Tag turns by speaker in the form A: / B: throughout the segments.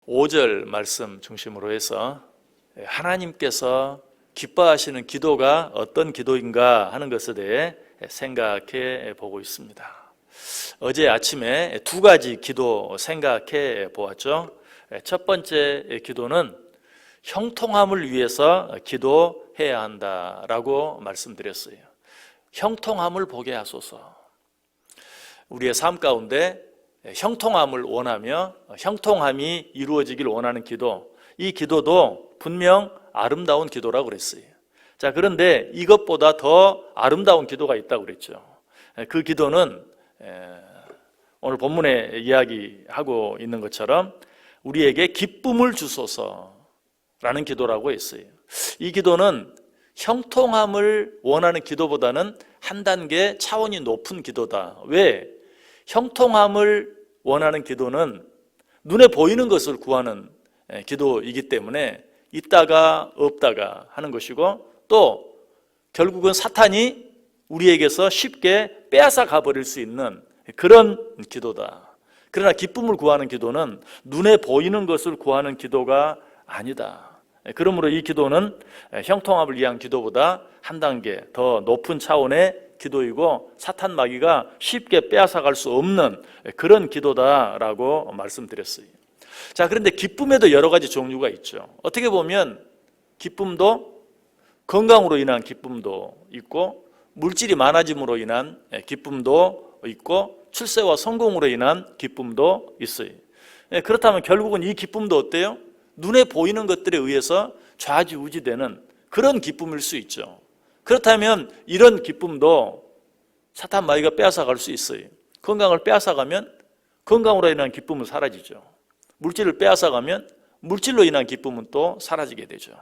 A: 5절 말씀 중심으로 해서 하나님께서 기뻐하시는 기도가 어떤 기도인가 하는 것에 대해 생각해 보고 있습니다. 어제 아침에 두 가지 기도 생각해 보았죠. 첫 번째 기도는 형통함을 위해서 기도해야 한다라고 말씀드렸어요. 형통함을 보게 하소서. 우리의 삶 가운데 형통함을 원하며 형통함이 이루어지길 원하는 기도, 이 기도도 분명 아름다운 기도라고 그랬어요. 자, 그런데 이것보다 더 아름다운 기도가 있다고 그랬죠. 그 기도는 오늘 본문에 이야기하고 있는 것처럼 우리에게 기쁨을 주소서라는 기도라고 했어요. 이 기도는 형통함을 원하는 기도보다는 한 단계 차원이 높은 기도다. 왜? 형통함을 원하는 기도는 눈에 보이는 것을 구하는 기도이기 때문에 있다가 없다가 하는 것이고, 또 결국은 사탄이 우리에게서 쉽게 빼앗아 가버릴 수 있는 그런 기도다. 그러나 기쁨을 구하는 기도는 눈에 보이는 것을 구하는 기도가 아니다. 그러므로 이 기도는 형통함을 위한 기도보다 한 단계 더 높은 차원의 기도이고 사탄 마귀가 쉽게 빼앗아갈 수 없는 그런 기도다라고 말씀드렸어요. 자, 그런데 기쁨에도 여러 가지 종류가 있죠. 어떻게 보면 기쁨도 건강으로 인한 기쁨도 있고, 물질이 많아짐으로 인한 기쁨도 있고, 출세와 성공으로 인한 기쁨도 있어요. 그렇다면 결국은 이 기쁨도 어때요? 눈에 보이는 것들에 의해서 좌지우지되는 그런 기쁨일 수 있죠. 그렇다면 이런 기쁨도 사탄 마귀가 빼앗아갈 수 있어요. 건강을 빼앗아가면 건강으로 인한 기쁨은 사라지죠. 물질을 빼앗아가면 물질로 인한 기쁨은 또 사라지게 되죠.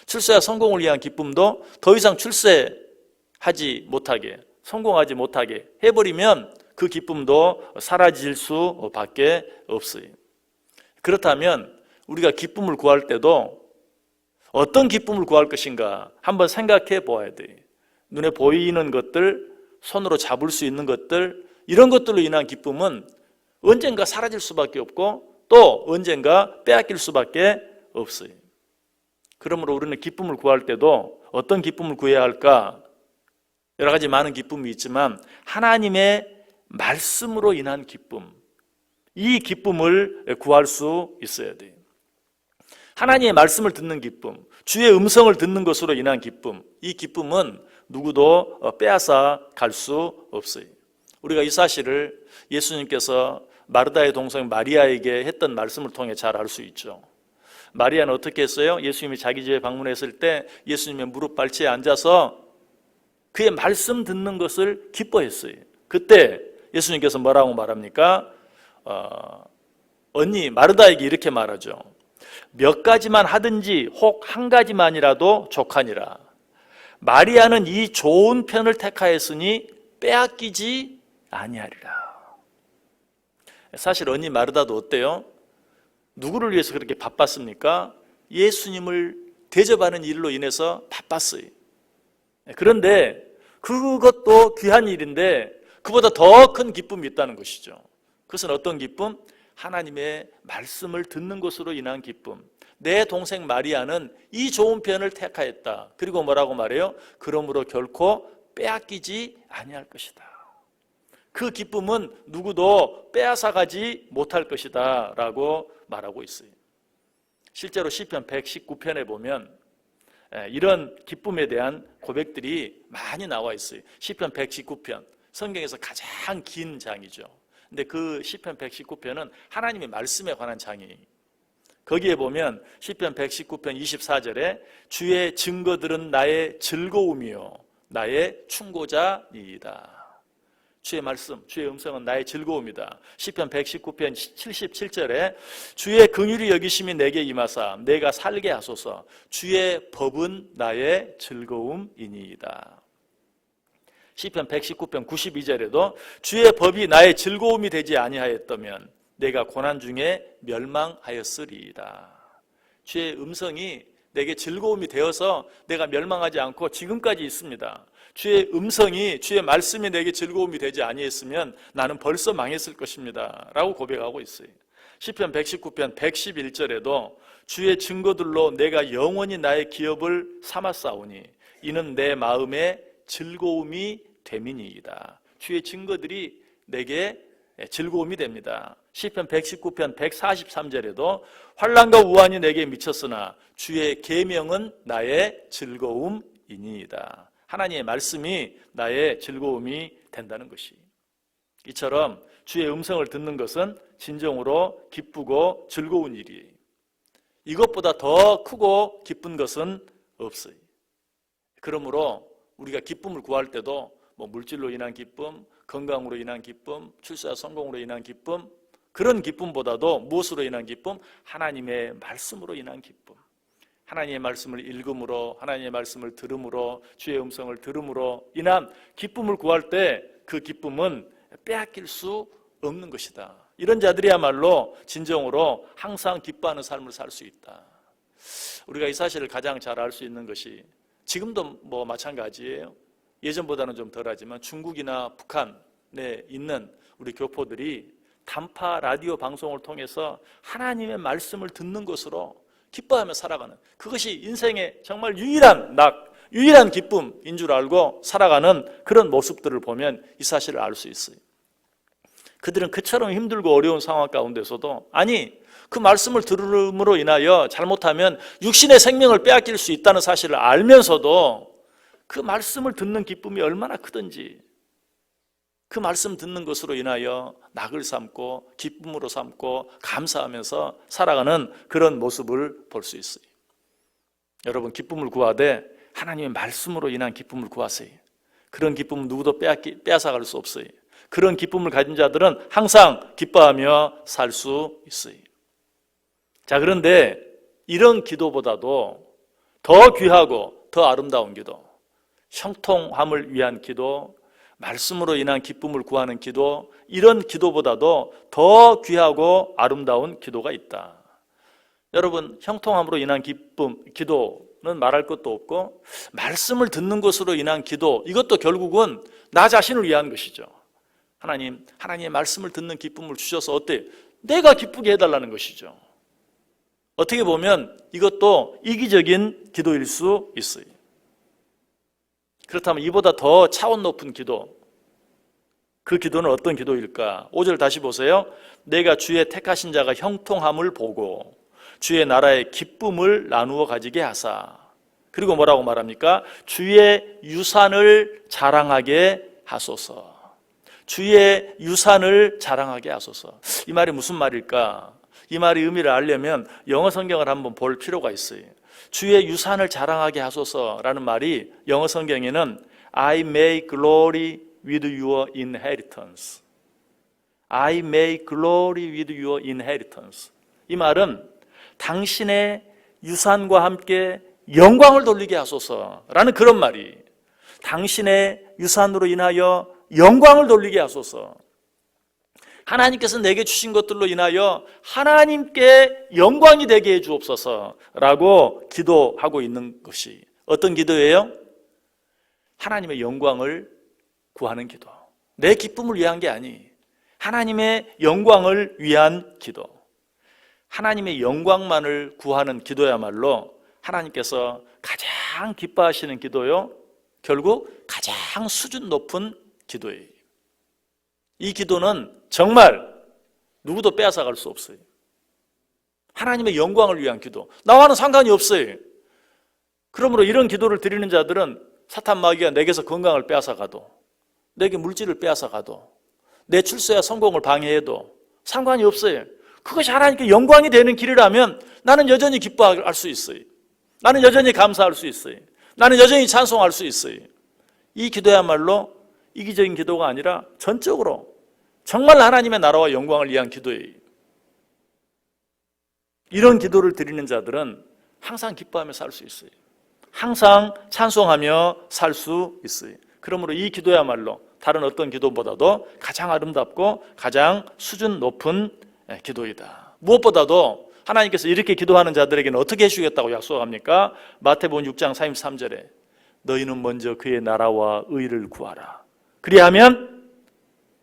A: 출세와 성공을 위한 기쁨도 더 이상 출세하지 못하게, 성공하지 못하게 해버리면 그 기쁨도 사라질 수밖에 없어요. 그렇다면 우리가 기쁨을 구할 때도 어떤 기쁨을 구할 것인가 한번 생각해 보아야 돼요. 눈에 보이는 것들, 손으로 잡을 수 있는 것들, 이런 것들로 인한 기쁨은 언젠가 사라질 수밖에 없고 또 언젠가 빼앗길 수밖에 없어요. 그러므로 우리는 기쁨을 구할 때도 어떤 기쁨을 구해야 할까? 여러 가지 많은 기쁨이 있지만 하나님의 말씀으로 인한 기쁨, 이 기쁨을 구할 수 있어야 돼요. 하나님의 말씀을 듣는 기쁨, 주의 음성을 듣는 것으로 인한 기쁨, 이 기쁨은 누구도 빼앗아 갈 수 없어요. 우리가 이 사실을 예수님께서 마르다의 동생 마리아에게 했던 말씀을 통해 잘 알 수 있죠. 마리아는 어떻게 했어요? 예수님이 자기 집에 방문했을 때 예수님의 무릎 발치에 앉아서 그의 말씀 듣는 것을 기뻐했어요. 그때 예수님께서 뭐라고 말합니까? 언니 마르다에게 이렇게 말하죠. 몇 가지만 하든지 혹 한 가지만이라도 족하니라. 마리아는 이 좋은 편을 택하였으니 빼앗기지 아니하리라. 사실 언니 마르다도 어때요? 누구를 위해서 그렇게 바빴습니까? 예수님을 대접하는 일로 인해서 바빴어요. 그런데 그것도 귀한 일인데 그보다 더 큰 기쁨이 있다는 것이죠. 그것은 어떤 기쁨? 하나님의 말씀을 듣는 것으로 인한 기쁨. 내 동생 마리아는 이 좋은 편을 택하였다. 그리고 뭐라고 말해요? 그러므로 결코 빼앗기지 아니할 것이다. 그 기쁨은 누구도 빼앗아가지 못할 것이다 라고 말하고 있어요. 실제로 시편 119편에 보면 이런 기쁨에 대한 고백들이 많이 나와 있어요. 시편 119편, 성경에서 가장 긴 장이죠. 근데 그 시편 119편은 하나님의 말씀에 관한 장이에요. 거기에 보면 시편 119편 24절에 주의 증거들은 나의 즐거움이요 나의 충고자이다. 주의 말씀, 주의 음성은 나의 즐거움이다. 시편 119편 77절에 주의 긍휼히 여기심이 내게 임하사 내가 살게 하소서. 주의 법은 나의 즐거움이니이다. 시편 119편 92절에도 주의 법이 나의 즐거움이 되지 아니하였다면 내가 고난 중에 멸망하였으리이다. 주의 음성이 내게 즐거움이 되어서 내가 멸망하지 않고 지금까지 있습니다. 주의 음성이, 주의 말씀이 내게 즐거움이 되지 아니했으면 나는 벌써 망했을 것입니다 라고 고백하고 있어요. 시편 119편 111절에도 주의 증거들로 내가 영원히 나의 기업을 삼았사오니 이는 내 마음의 즐거움이 됨이니이다. 주의 증거들이 내게 즐거움이 됩니다. 시편 119편 143절에도 환난과 우환이 내게 미쳤으나 주의 계명은 나의 즐거움이니이다. 하나님의 말씀이 나의 즐거움이 된다는 것이, 이처럼 주의 음성을 듣는 것은 진정으로 기쁘고 즐거운 일이에요. 이것보다 더 크고 기쁜 것은 없어요. 그러므로 우리가 기쁨을 구할 때도 물질로 인한 기쁨, 건강으로 인한 기쁨, 출산 성공으로 인한 기쁨, 그런 기쁨보다도 무엇으로 인한 기쁨? 하나님의 말씀으로 인한 기쁨. 하나님의 말씀을 읽음으로, 하나님의 말씀을 들음으로, 주의 음성을 들음으로 인한 기쁨을 구할 때 그 기쁨은 빼앗길 수 없는 것이다. 이런 자들이야말로 진정으로 항상 기뻐하는 삶을 살 수 있다. 우리가 이 사실을 가장 잘 알 수 있는 것이, 지금도 마찬가지예요. 예전보다는 좀 덜하지만 중국이나 북한에 있는 우리 교포들이 단파 라디오 방송을 통해서 하나님의 말씀을 듣는 것으로 기뻐하며 살아가는, 그것이 인생의 정말 유일한 기쁨인 줄 알고 살아가는 그런 모습들을 보면 이 사실을 알 수 있어요. 그들은 그처럼 힘들고 어려운 상황 가운데서도, 그 말씀을 들음으로 인하여 잘못하면 육신의 생명을 빼앗길 수 있다는 사실을 알면서도 그 말씀을 듣는 기쁨이 얼마나 크든지 그 말씀 듣는 것으로 인하여 낙을 삼고 기쁨으로 삼고 감사하면서 살아가는 그런 모습을 볼 수 있어요. 여러분, 기쁨을 구하되 하나님의 말씀으로 인한 기쁨을 구하세요. 그런 기쁨은 누구도 빼앗아갈 수 없어요. 그런 기쁨을 가진 자들은 항상 기뻐하며 살 수 있어요. 자, 그런데 이런 기도보다도 더 귀하고 더 아름다운 기도, 형통함을 위한 기도, 말씀으로 인한 기쁨을 구하는 기도, 이런 기도보다도 더 귀하고 아름다운 기도가 있다. 여러분, 형통함으로 인한 기도는 말할 것도 없고, 말씀을 듣는 것으로 인한 기도, 이것도 결국은 나 자신을 위한 것이죠. 하나님의 말씀을 듣는 기쁨을 주셔서 어때요? 내가 기쁘게 해달라는 것이죠. 어떻게 보면 이것도 이기적인 기도일 수 있어요. 그렇다면 이보다 더 차원 높은 기도, 그 기도는 어떤 기도일까? 5절 다시 보세요. 내가 주의 택하신 자가 형통함을 보고 주의 나라의 기쁨을 나누어 가지게 하사. 그리고 뭐라고 말합니까? 주의 유산을 자랑하게 하소서. 주의 유산을 자랑하게 하소서. 이 말이 무슨 말일까? 이 말의 의미를 알려면 영어 성경을 한번 볼 필요가 있어요. 주의 유산을 자랑하게 하소서라는 말이 영어 성경에는 I may glory with your inheritance. I may glory with your inheritance. 이 말은 당신의 유산과 함께 영광을 돌리게 하소서라는 그런 말이, 당신의 유산으로 인하여 영광을 돌리게 하소서. 하나님께서 내게 주신 것들로 인하여 하나님께 영광이 되게 해 주옵소서라고 기도하고 있는 것이 어떤 기도예요? 하나님의 영광을 구하는 기도. 내 기쁨을 위한 게 아니, 하나님의 영광을 위한 기도. 하나님의 영광만을 구하는 기도야말로 하나님께서 가장 기뻐하시는 기도요, 결국 가장 수준 높은 기도예요. 이 기도는 정말 누구도 빼앗아갈 수 없어요. 하나님의 영광을 위한 기도, 나와는 상관이 없어요. 그러므로 이런 기도를 드리는 자들은 사탄 마귀가 내게서 건강을 빼앗아가도, 내게 물질을 빼앗아가도, 내 출세와 성공을 방해해도 상관이 없어요. 그것이 하나님께 영광이 되는 길이라면 나는 여전히 기뻐할 수 있어요. 나는 여전히 감사할 수 있어요. 나는 여전히 찬송할 수 있어요. 이 기도야말로 이기적인 기도가 아니라 전적으로 정말 하나님의 나라와 영광을 위한 기도예요. 이런 기도를 드리는 자들은 항상 기뻐하며 살 수 있어요. 항상 찬송하며 살 수 있어요. 그러므로 이 기도야말로 다른 어떤 기도보다도 가장 아름답고 가장 수준 높은 기도이다. 무엇보다도 하나님께서 이렇게 기도하는 자들에게는 어떻게 해주겠다고 약속합니까? 마태복음 6장 33절에 너희는 먼저 그의 나라와 의를 구하라. 그리하면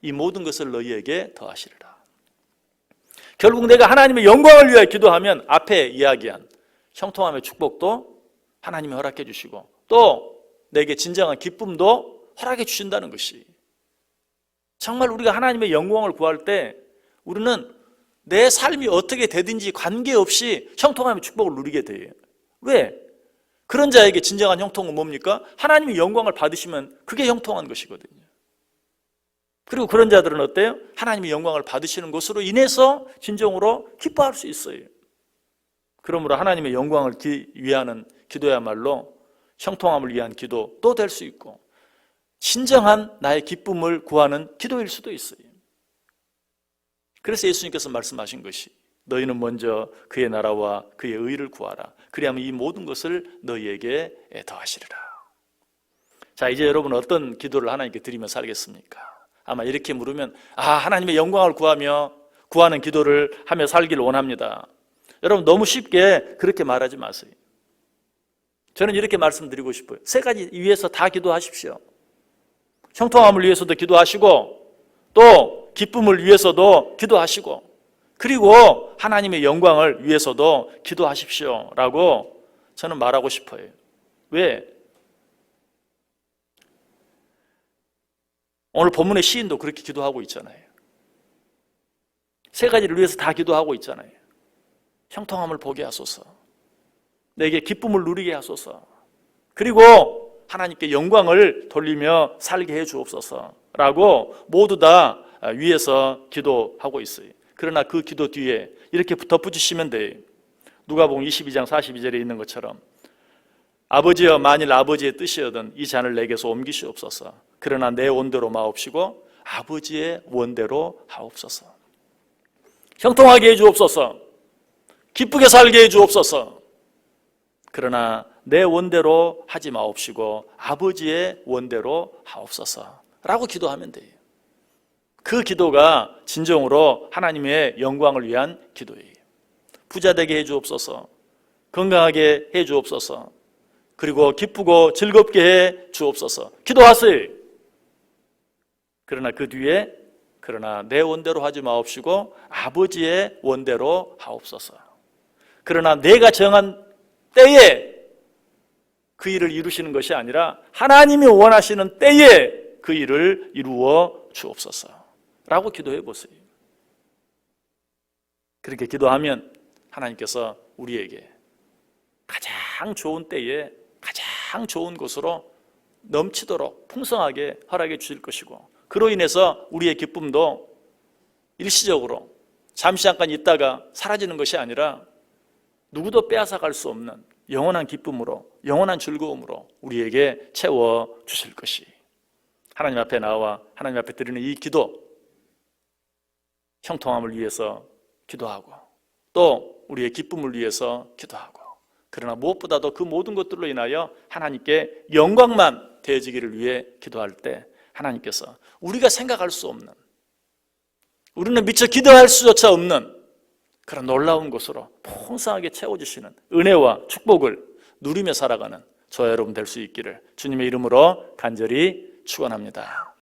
A: 이 모든 것을 너희에게 더하시리라. 결국 내가 하나님의 영광을 위하여 기도하면 앞에 이야기한 형통함의 축복도 하나님이 허락해 주시고 또 내게 진정한 기쁨도 허락해 주신다는 것이, 정말 우리가 하나님의 영광을 구할 때 우리는 내 삶이 어떻게 되든지 관계없이 형통함의 축복을 누리게 돼요. 왜? 그런 자에게 진정한 형통은 뭡니까? 하나님의 영광을 받으시면 그게 형통한 것이거든요. 그리고 그런 자들은 어때요? 하나님의 영광을 받으시는 것으로 인해서 진정으로 기뻐할 수 있어요. 그러므로 하나님의 영광을 위하는 기도야말로 형통함을 위한 기도도 될 수 있고 진정한 나의 기쁨을 구하는 기도일 수도 있어요. 그래서 예수님께서 말씀하신 것이 너희는 먼저 그의 나라와 그의 의를 구하라. 그리하면 이 모든 것을 너희에게 더하시리라. 자, 이제 여러분 어떤 기도를 하나님께 드리며 살겠습니까? 아마 이렇게 물으면 하나님의 영광을 구하는 기도를 하며 살기를 원합니다. 여러분 너무 쉽게 그렇게 말하지 마세요. 저는 이렇게 말씀드리고 싶어요. 세 가지 위해서 다 기도하십시오. 형통함을 위해서도 기도하시고 또 기쁨을 위해서도 기도하시고 그리고 하나님의 영광을 위해서도 기도하십시오 라고 저는 말하고 싶어요. 왜? 오늘 본문의 시인도 그렇게 기도하고 있잖아요. 세 가지를 위해서 다 기도하고 있잖아요. 형통함을 보게 하소서, 내게 기쁨을 누리게 하소서, 그리고 하나님께 영광을 돌리며 살게 해 주옵소서라고 모두 다 위에서 기도하고 있어요. 그러나 그 기도 뒤에 이렇게 덧붙이시면 돼요. 누가복음 22장 42절에 있는 것처럼 아버지여, 만일 아버지의 뜻이여든 이 잔을 내게서 옮기시옵소서. 그러나 내 원대로 마옵시고 아버지의 원대로 하옵소서. 형통하게 해 주옵소서, 기쁘게 살게 해 주옵소서. 그러나 내 원대로 하지 마옵시고 아버지의 원대로 하옵소서 라고 기도하면 돼요. 그 기도가 진정으로 하나님의 영광을 위한 기도예요. 부자 되게 해 주옵소서, 건강하게 해 주옵소서, 그리고 기쁘고 즐겁게 해 주옵소서 기도하세요. 그러나 그 뒤에 그러나 내 원대로 하지 마옵시고 아버지의 원대로 하옵소서. 그러나 내가 정한 때에 그 일을 이루시는 것이 아니라 하나님이 원하시는 때에 그 일을 이루어 주옵소서 라고 기도해 보세요. 그렇게 기도하면 하나님께서 우리에게 가장 좋은 때에 가장 좋은 곳으로 넘치도록 풍성하게 허락해 주실 것이고 그로 인해서 우리의 기쁨도 일시적으로 잠시 잠깐 있다가 사라지는 것이 아니라 누구도 빼앗아갈 수 없는 영원한 기쁨으로, 영원한 즐거움으로 우리에게 채워주실 것이, 하나님 앞에 나와 하나님 앞에 드리는 이 기도, 형통함을 위해서 기도하고 또 우리의 기쁨을 위해서 기도하고, 그러나 무엇보다도 그 모든 것들로 인하여 하나님께 영광만 되어지기를 위해 기도할 때 하나님께서 우리가 생각할 수 없는, 우리는 미처 기도할 수조차 없는 그런 놀라운 것으로 풍성하게 채워주시는 은혜와 축복을 누리며 살아가는 저와 여러분 될 수 있기를 주님의 이름으로 간절히 축원합니다.